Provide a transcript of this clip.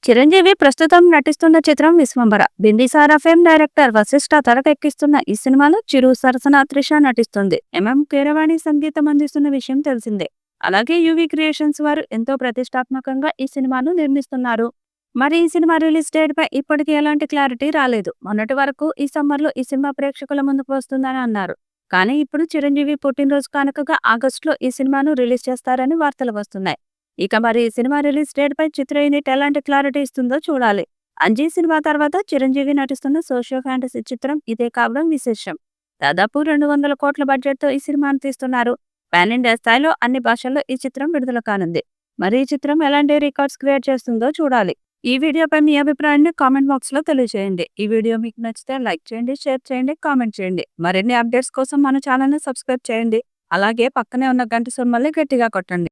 చిరంజీవి ప్రస్తుతం నటిస్తున్న చిత్రం విశ్వంబర. బింబిసార ఫేమ్ డైరెక్టర్ వశిష్ఠ తెరకెక్కిస్తున్న ఈ సినిమాలో చిరు సరసన త్రిష నటిస్తుంది. కీరవాణి సంగీతం అందిస్తున్న విషయం తెలిసిందే. అలాగే యువి క్రియేషన్స్ వారు ఎంతో ప్రతిష్టాత్మకంగా ఈ సినిమాను నిర్మిస్తున్నారు. మరి ఈ సినిమా రిలీజ్ డేట్ పై ఇప్పటికీ ఎలాంటి క్లారిటీ రాలేదు. మొన్నటి వరకు ఈ సమ్మర్ లో ఈ సినిమా ప్రేక్షకుల ముందుకు వస్తుందని అన్నారు. కానీ ఇప్పుడు చిరంజీవి పుట్టినరోజు కానుకగా ఆగస్టులో ఈ సినిమాను రిలీజ్ చేస్తారని వార్తలు వస్తున్నాయి. ఇక మరి ఈ సినిమా రిలీజ్ డేట్ పై చిత్ర యూనిట్ ఎలాంటి క్లారిటీ ఇస్తుందో చూడాలి. అంజీ సినిమా తర్వాత చిరంజీవి నటిస్తున్న సోషియో ఫ్యాంటసీ చిత్రం ఇదే కావడం విశేషం. దాదాపు 200 కోట్ల బడ్జెట్ తో ఈ సినిమాను తీస్తున్నారు. పాన్ ఇండియా స్థాయిలో అన్ని భాషల్లో ఈ చిత్రం విడుదల కానుంది. మరి ఈ చిత్రం ఎలాంటి రికార్డ్స్ క్రియేట్ చేస్తుందో చూడాలి. ఈ వీడియోపై మీ అభిప్రాయాన్ని కామెంట్ బాక్స్ లో తెలియజేయండి. ఈ వీడియో మీకు నచ్చితే లైక్ చేయండి, షేర్ చేయండి, కామెంట్ చేయండి. మరిన్ని అప్డేట్స్ కోసం మన ఛానల్ ని సబ్స్క్రైబ్ చేయండి. అలాగే పక్కనే ఉన్న గంట సింబల్ని గట్టిగా కొట్టండి.